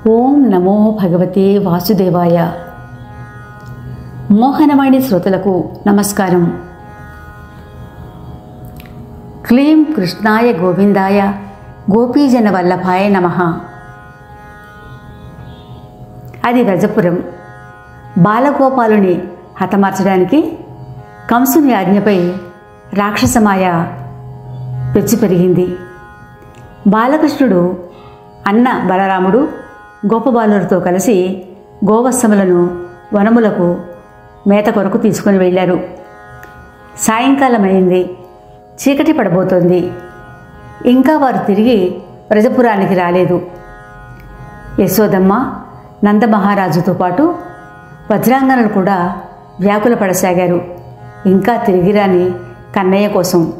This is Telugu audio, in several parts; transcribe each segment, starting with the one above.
ఓం నమో భగవతే వాసుదేవాయ. మోహనవాణి శ్రోతలకు నమస్కారం. క్లీం కృష్ణాయ గోవిందాయ గోపీజన వల్లభాయ నమః. అది వ్రజపురం. బాలగోపాలుని హతమార్చడానికి కంసుని ఆజ్ఞపై రాక్షసమాయ పెచ్చు పెరిగింది. బాలకృష్ణుడు, అన్న బలరాముడు గోపబాలులతో కలిసి గోవత్సములను వనములకు మేత కొరకు తీసుకొని వెళ్ళారు. సాయంకాలం అయింది. చీకటి పడబోతోంది. ఇంకా వారు తిరిగి వ్రజపురానికి రాలేదు. యశోదమ్మ, నందమహారాజుతో పాటు వజ్రాంగనలు కూడా వ్యాకుల పడసాగారు, ఇంకా తిరిగి రాని కన్నయ్య కోసం.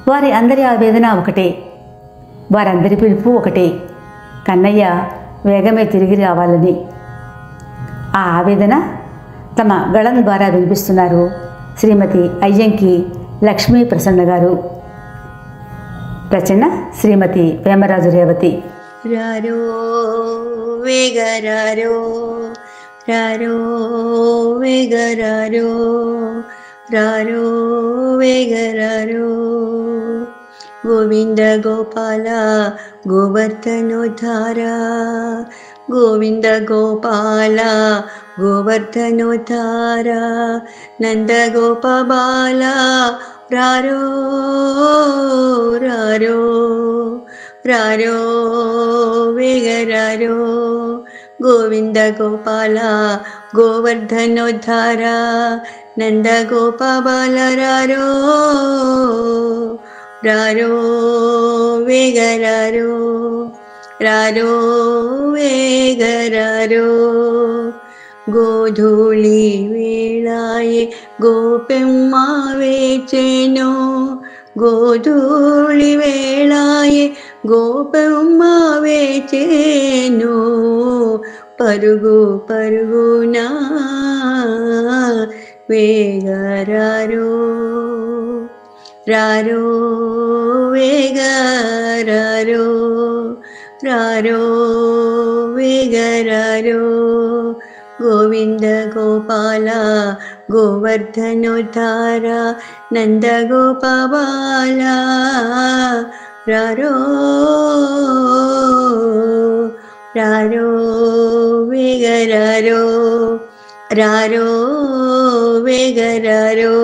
వారి అందరి ఆవేదన ఒకటే, వారందరి పిలుపు ఒకటే, కన్నయ్య వేగమే తిరిగి రావాలని. ఆ ఆవేదన తమ గళం ద్వారా వినిపిస్తున్నారు శ్రీమతి అయ్యంకి లక్ష్మీ ప్రసన్న గారు. రచన శ్రీమతి వేమరాజు రేవతి. రారో వేగరారో, రారో వేగరారో, రారో వేగరారో. గోవింద గోపాల గోవర్ధనోద్ధార, గోవింద గోపాల గోవర్ధనోద్ధార, నంద గోపబాల రారో రారో, రారో వేగరారో. గోవింద గోపాల గోవర్ధనోద్ధార, నంద గోపబాల రారో రారో వేగరారో, రారో వేగరారో. గోధూళి వేళాయే గోపెమ్మ వేచెను, గోధూళి వేళాయే గోపెమ్మ వేచెను. పరుగు పరుగునా వేగరారో, రారో వేగరారో, రారో వేగరారో. గోవింద గోపాల గోవర్ధనోద్ధార, నంద గోపబాల రారో రారో వేగరారో, రారో వేగరారో.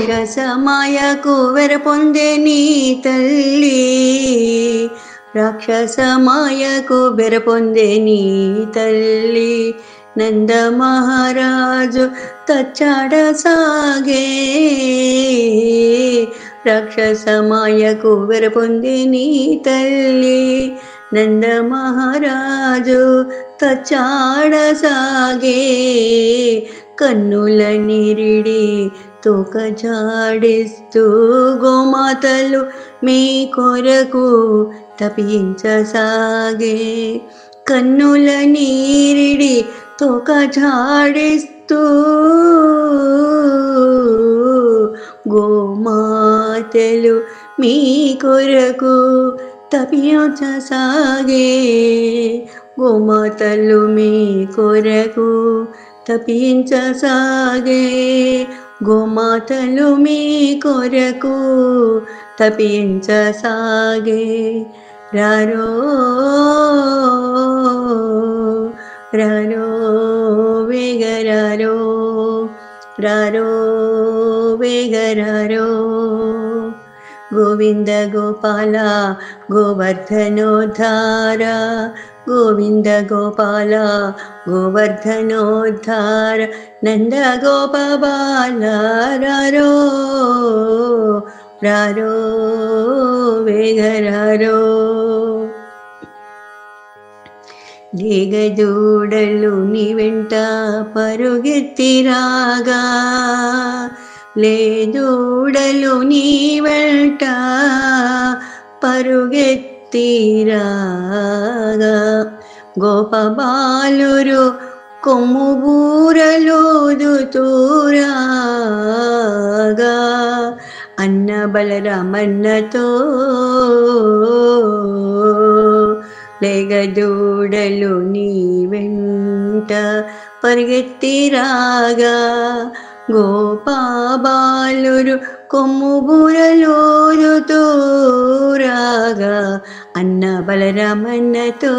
రాక్షసమాయకు వెర పొందే నీ తల్లి, రాక్షసమాయకు వెర పొందే నీ తల్లి. నంద మహారాజు తచ్చాడ సాగే, రాక్షసమాయకు వెర పొందే నీ తల్లి. నంద మహారాజు తచ్చాడ సాగే, కన్నుల నిరిడి తోక జాడిస్తూ గోమాతలు మీ కొరకు తపించసాగే. కన్నుల నీరిడి తోక జాడిస్తూ గోమాతలు మీ కొరకు తపించసాగే. గోమాతలు మీ కొరకు తపించసాగే, గోమాతలు మీ కొరకు తపించసాగే. రారో రారో వేగరారో, రారో వేగరారో. గోవింద గోపాల గోవర్ధనోద్ధార, గోవింద గోపాల గోవర్ధనోద్ధార, నంద గోపబాల రారో రారో వేగరారో. దిగదూడలు నీ వెంట పరుగెత్తిరాగా, లేదూడలు నీ వెంట పరుగెత్తిరాగా. గోపబాలురు కొమ్ము బూరలోదుతూరాగా, అన్న బలరామన్నతో లేగదూడలు నీ వెంట పరిగెత్తి రాగా గోపాబాలురు కొమ్ము బూరలోరుతూ రాగా అన్న బలరామన్నతో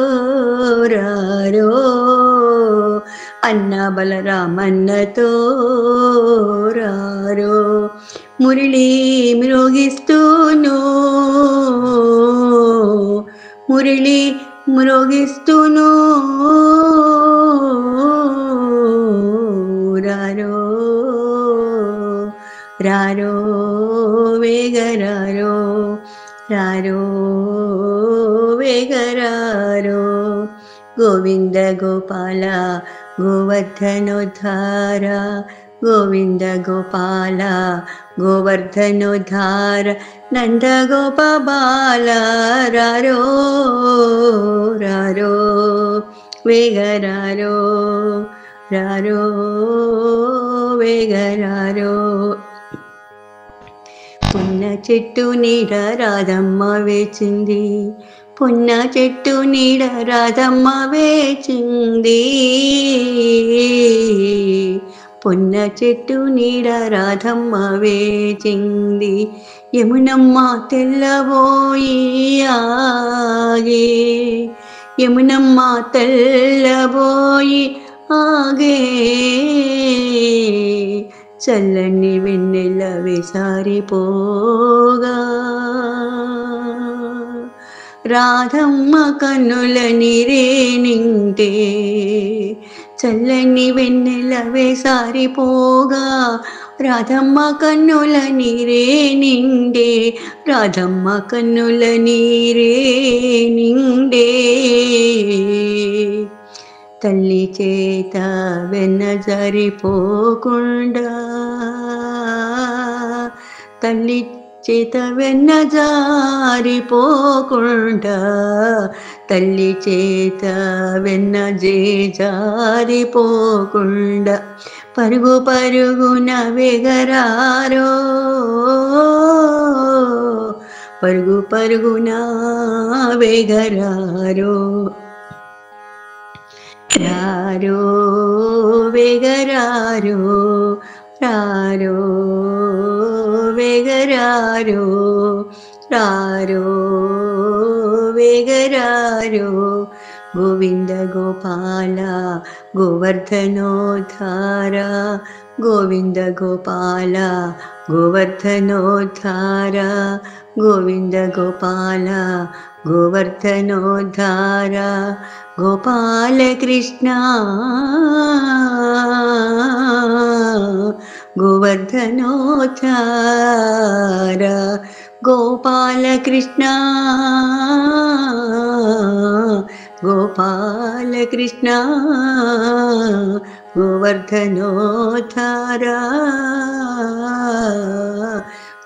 రారో అన్న బలరామన్నతో రారో మురళి మ్రోగిస్తూను మురళి మ్రోగిస్తూను రారో రారో వేగరారో రారో వేగరారో గోవింద గోపాల గోవర్ధనోద్ధార గోవింద గోపాల గోవర్ధనోద్ధార నంద గోపాల రారో రారో వేగరారో రారో వేగరారో పున్న చెట్టు నీడ రాధమ్మ వేచింది పున్న చెట్టు నీడ రాధమ్మ వేచింది పున్న చెట్టు నీడ రాధమ్మ వేచింది యమునమ్మ తెల్లబోయి ఆగే యమునమ్మ తెల్లబోయి ఆగే చల్లని వెన్నెల వేసారిపోగా రాధమ్మ కన్నుల నీరే నింటే చల్లని వెన్నెల వేసారిపోగా రాధమ్మ కన్నుల నీరే నిండే రాధమ్మ కన్నుల నీరే నిండే తల్లి చేత వెన్న జారిపోకుండా తల్లి చేత వెన్న జారిపోకుండా తల్లి చేత వెన్న జారిపోకుండా పరుగు పరుగున వేగరారో పరుగు పరుగున వేగరారో రారో వేగరారో రారో వేగరారో రారో వేగరారో గోవింద గోపాల గోవర్ధనోద్ధార గోవింద గోపాల గోవర్ధనోద్ధార గోవింద గోపాల గోవర్ధనోద్ధార గోపాల కృష్ణ గోవర్ధనోద్ధార గోపాల కృష్ణ గోపాల కృష్ణ గోవర్ధనోద్ధార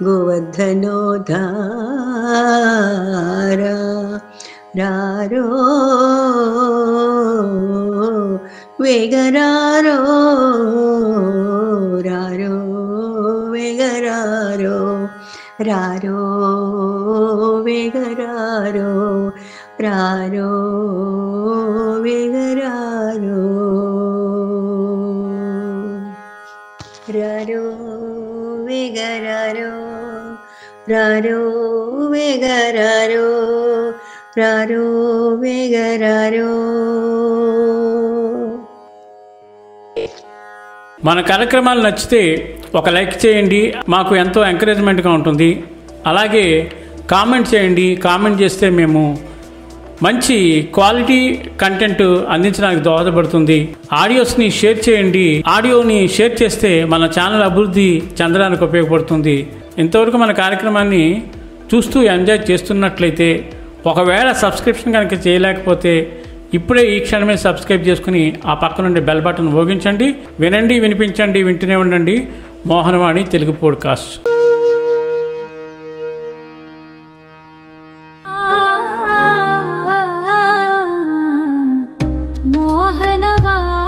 గోవర్ధనోద్ధార రారో వేగరారో రారో వేగరారో రారో వేగరారో రారో వేగరారో రారో వేగరారో రారో వేగరారో రారో వేగరారో. మన కార్యక్రమాలు నచ్చితే ఒక లైక్ చేయండి, మాకు ఎంతో ఎంకరేజ్మెంట్గా ఉంటుంది. అలాగే కామెంట్ చేయండి. కామెంట్ చేస్తే మేము మంచి క్వాలిటీ కంటెంట్ అందించడానికి దోహదపడుతుంది. ఆడియోస్ని షేర్ చేయండి. ఆడియోని షేర్ చేస్తే మన ఛానల్ అభివృద్ధి చెందడానికి ఉపయోగపడుతుంది. ఇంతవరకు మన కార్యక్రమాన్ని చూస్తూ ఎంజాయ్ చేస్తున్నట్లయితే, ఒకవేళ సబ్స్క్రిప్షన్ కనుక చేయలేకపోతే ఇప్పుడే ఈ క్షణమే సబ్స్క్రైబ్ చేసుకుని ఆ పక్క నుండి బెల్ బటన్ మోగించండి. వినండి, వినిపించండి, వింటూనే ఉండండి మోహనవాణి తెలుగు పోడ్కాస్ట్. మోహనవాణి.